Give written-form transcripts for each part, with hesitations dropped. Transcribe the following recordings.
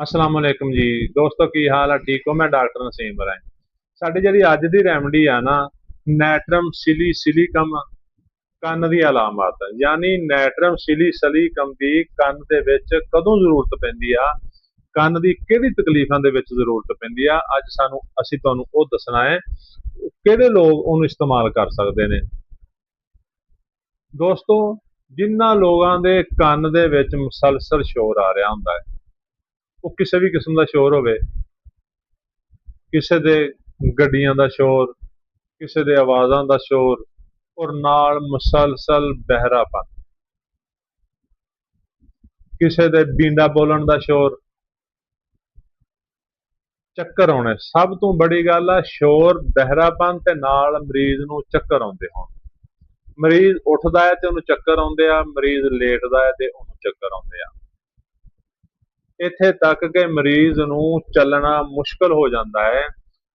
अस्सलाम वालेकुम जी दोस्तों, की हाल है? ठीक हो? मैं डॉक्टर नसीम बराए। साडी जिहड़ी अज दी रेमडी आ ना, नैट्रम सिलिकम ਕੰਨ ਦੀ ਅਲਾਮਤ यानी नैट्रम सिलिकम ਦੀ ਕੰਨ ਦੇ ਵਿੱਚ ਕਦੋਂ ਜ਼ਰੂਰਤ ਪੈਂਦੀ ਆ, ਕੰਨ ਦੀ ਕਿਹੜੀ ਤਕਲੀਫਾਂ ਦੇ ਵਿੱਚ ਜ਼ਰੂਰਤ ਪੈਂਦੀ ਆ, ਅੱਜ ਅਸੀਂ ਤੁਹਾਨੂੰ ਉਹ ਦੱਸਣਾ ਹੈ। ਕਿਹੜੇ ਲੋਕ ਉਹਨੂੰ ਇਸਤੇਮਾਲ ਕਰ ਸਕਦੇ ਨੇ। ਦੋਸਤੋ, ਜਿਨ੍ਹਾਂ ਲੋਕਾਂ ਦੇ ਕੰਨ ਦੇ ਵਿੱਚ ਮੁਸਲਸਲ ਸ਼ੋਰ ਆ ਰਿਹਾ ਹੁੰਦਾ ਹੈ, ਉਹ ਕਿਸੇ ਵੀ ਕਿਸਮ ਦਾ ਸ਼ੋਰ ਹੋਵੇ, ਕਿਸੇ ਦੇ ਗੱਡੀਆਂ ਦਾ ਸ਼ੋਰ, ਕਿਸੇ ਦੇ ਆਵਾਜ਼ਾਂ ਦਾ ਸ਼ੋਰ, और नाल मुसलसल बहरापन, किसी दे बींडा बोलन का शोर, चक्कर आने, सब तो बड़ी गल है शोर बहरापन ते नाल मरीज नूं चक्कर आउंदे होण। मरीज उठदा है ते उहनूं चक्कर आउंदे आ, मरीज लेटदा है ते उहनूं चक्कर आउंदे आ। इत्थे तक कि मरीज नूं चलना मुश्किल हो जाता है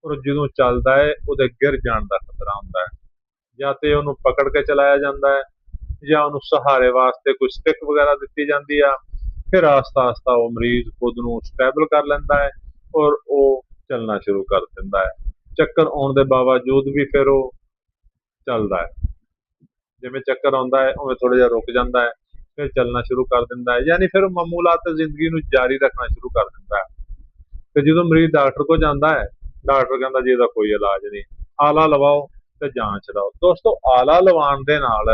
और जदों चलदा है उहदे गिर जाण दा खतरा हुंदा है। ਜਾਂ ਤੇ ਉਹਨੂੰ ਪਕੜ ਕੇ ਚਲਾਇਆ ਜਾਂਦਾ ਹੈ, ਜਾਂ ਉਹਨੂੰ ਸਹਾਰੇ ਵਾਸਤੇ ਕੋਈ ਸਟਿਕ ਵਗੈਰਾ ਦਿੱਤੀ ਜਾਂਦੀ ਆ। ਫਿਰ ਆਸਤਾ ਆਸਤਾ ਉਹ ਮਰੀਜ਼ ਖੁਦ ਨੂੰ ਸਟੇਬਲ ਕਰ ਲੈਂਦਾ ਹੈ ਔਰ ਉਹ ਚੱਲਣਾ ਸ਼ੁਰੂ ਕਰ ਦਿੰਦਾ ਹੈ। ਚੱਕਰ ਆਉਣ ਦੇ ਬਾਵਜੂਦ ਵੀ ਫਿਰ ਉਹ ਚੱਲਦਾ ਹੈ। ਜਿਵੇਂ ਚੱਕਰ ਆਉਂਦਾ ਹੈ ਉਵੇਂ ਥੋੜਾ ਜਿਹਾ ਰੁਕ ਜਾਂਦਾ ਹੈ, ਫਿਰ ਚੱਲਣਾ ਸ਼ੁਰੂ ਕਰ ਦਿੰਦਾ ਹੈ। ਯਾਨੀ ਫਿਰ ਮਾਮੂਲਾਤ ਜ਼ਿੰਦਗੀ ਨੂੰ ਜਾਰੀ ਰੱਖਣਾ ਸ਼ੁਰੂ ਕਰ ਦਿੰਦਾ ਹੈ। ਤੇ ਜਦੋਂ ਮਰੀਜ਼ ਡਾਕਟਰ ਕੋਲ ਜਾਂਦਾ ਹੈ, ਡਾਕਟਰ ਕਹਿੰਦਾ ਜੀ ਇਹਦਾ ਕੋਈ ਇਲਾਜ ਨਹੀਂ, ਆਲਾ ਲਵਾਓ ਤੇ ਜਾਂਚ ਲਓ। ਦੋਸਤੋ, ਆਲਾ ਲਵਾਉਣ ਦੇ ਨਾਲ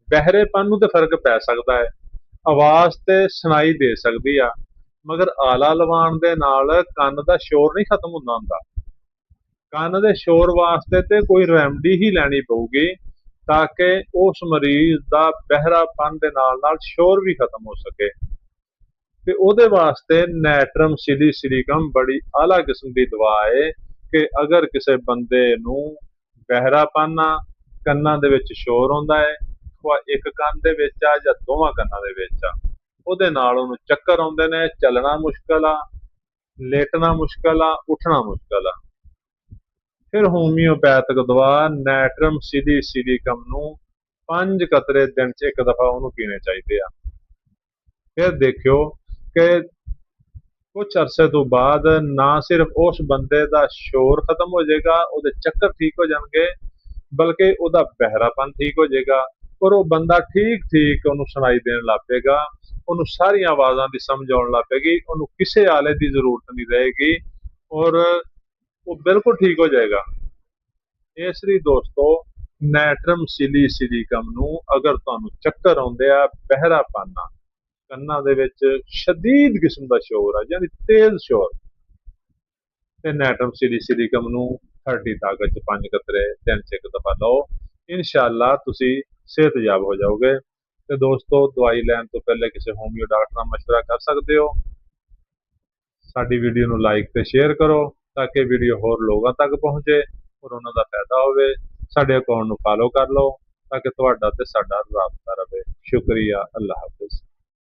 ਬਹਿਰੇਪਨ ਨੂੰ ਤੇ ਫਰਕ ਪੈ ਸਕਦਾ ਹੈ, ਆਵਾਜ਼ ਤੇ ਸੁਣਾਈ ਦੇ ਸਕਦੀ ਆ, ਮਗਰ ਆਲਾ ਲਵਾਉਣ ਦੇ ਨਾਲ ਕੰਨ ਦਾ ਸ਼ੋਰ ਨਹੀਂ ਖਤਮ ਹੁੰਦਾ। ਕੰਨ ਦੇ ਸ਼ੋਰ ਵਾਸਤੇ ਤੇ ਕੋਈ ਰੈਮਡੀ ਹੀ ਲੈਣੀ ਪਊਗੀ ਤਾਂ ਕਿ ਉਸ ਮਰੀਜ਼ ਦਾ ਬਹਿਰਾਪਨ ਦੇ ਨਾਲ ਨਾਲ ਸ਼ੋਰ ਵੀ ਖਤਮ ਹੋ ਸਕੇ। ਤੇ ਉਹਦੇ ਵਾਸਤੇ ਨੈਟਰਮ ਸਿਲਿਕਮ ਬੜੀ ਆਲਾ ਕਿਸਮ ਦੀ ਦਵਾ ਹੈ ਕਿ ਅਗਰ ਕਿਸੇ ਬੰਦੇ ਨੂੰ ਬਹਿਰਾਪਨ ਆ, ਕੰਨਾਂ ਦੇ ਵਿੱਚ ਸ਼ੋਰ ਆਉਂਦਾ ਹੈ, ਇੱਕ ਕੰਨ ਦੇ ਵਿੱਚ ਆ ਜਾਂ ਦੋਵਾਂ ਕੰਨਾਂ ਦੇ ਵਿੱਚ ਆ, ਉਹਦੇ ਨਾਲ ਉਹਨੂੰ ਚੱਕਰ ਆਉਂਦੇ ਨੇ, ਚੱਲਣਾ ਮੁਸ਼ਕਲ ਆ, ਲੇਟਣਾ ਮੁਸ਼ਕਲ ਆ, ਉੱਠਣਾ ਮੁਸ਼ਕਲ ਆ, ਫਿਰ ਹੋਮਿਓਪੈਥਿਕ ਦਵਾ ਨੈਟਰਮ ਸਿਲਿਕਮ ਨੂੰ 5 ਕਤਰੇ ਦਿਨ 'ਚ ਇੱਕ ਦਫਾ ਉਹਨੂੰ ਪੀਣੇ ਚਾਹੀਦੇ ਆ। ਫਿਰ ਦੇਖਿਓ ਕਿ ਕੁਛ ਅਰਸੇ ਤੋਂ ਬਾਅਦ ਨਾ ਸਿਰਫ ਉਸ ਬੰਦੇ ਦਾ ਸ਼ੋਰ ਖਤਮ ਹੋ ਜਾਏਗਾ, ਉਹਦੇ ਚੱਕਰ ਠੀਕ ਹੋ ਜਾਣਗੇ, ਬਲਕਿ ਉਹਦਾ ਬਹਿਰਾਪਨ ਠੀਕ ਹੋ ਜਾਏਗਾ ਔਰ ਉਹ ਬੰਦਾ ਠੀਕ ਉਹਨੂੰ ਸੁਣਾਈ ਦੇਣ ਲੱਗ ਪਏਗਾ, ਉਹਨੂੰ ਸਾਰੀਆਂ ਆਵਾਜ਼ਾਂ ਦੀ ਸਮਝ ਆਉਣ ਲੱਗ ਪਏਗੀ, ਉਹਨੂੰ ਕਿਸੇ ਆਲੇ ਦੀ ਜ਼ਰੂਰਤ ਨਹੀਂ ਰਹੇਗੀ ਔਰ ਉਹ ਬਿਲਕੁਲ ਠੀਕ ਹੋ ਜਾਏਗਾ। ਇਸ ਲਈ ਦੋਸਤੋ, ਨੈਟਰਮ ਸਿਲਿਕਮ ਨੂੰ ਅਗਰ ਤੁਹਾਨੂੰ ਚੱਕਰ ਆਉਂਦੇ ਆ, ਬਹਿਰਾਪਨ ਆ, ਕੰਨਾਂ ਦੇ ਵਿੱਚ ਸ਼ਦੀਦ ਕਿਸਮ ਦਾ ਸ਼ੋਰ ਆ, ਯਾਨੀ ਤੇਜ਼ ਸ਼ੋਰ, ਤੇ ਨੈਟਰਮ ਸਿਲਿਕਮ ਨੂੰ 30 ਤਾਕਤ 'ਚ 5 ਕਤਰੇ ਦਿਨ 'ਚ ਇੱਕ ਦਫਾ ਲਓ, ਇਨਸ਼ਾਅੱਲਾ ਤੁਸੀਂ ਸਿਹਤਯਾਬ ਹੋ ਜਾਓਗੇ। ਤੇ ਦੋਸਤੋ, ਦਵਾਈ ਲੈਣ ਤੋਂ ਪਹਿਲੇ ਕਿਸੇ ਹੋਮਿਓ ਡਾਕਟਰ ਨਾਲ ਮਸ਼ਵਰਾ ਕਰ ਸਕਦੇ ਹੋ। ਸਾਡੀ ਵੀਡੀਓ ਨੂੰ ਲਾਈਕ ਤੇ ਸ਼ੇਅਰ ਕਰੋ ਤਾਂ ਕਿ ਵੀਡੀਓ ਹੋਰ ਲੋਕਾਂ ਤੱਕ ਪਹੁੰਚੇ ਔਰ ਉਹਨਾਂ ਦਾ ਫਾਇਦਾ ਹੋਵੇ। ਸਾਡੇ ਅਕਾਊਂਟ ਨੂੰ ਫਾਲੋ ਕਰ ਲਓ ਤਾਂ ਕਿ ਤੁਹਾਡਾ ਤੇ ਸਾਡਾ ਰਾਬਤਾ ਰਹੇ। ਸ਼ੁਕਰੀਆ, ਅੱਲਾਹ ਹਾਫਿਜ਼।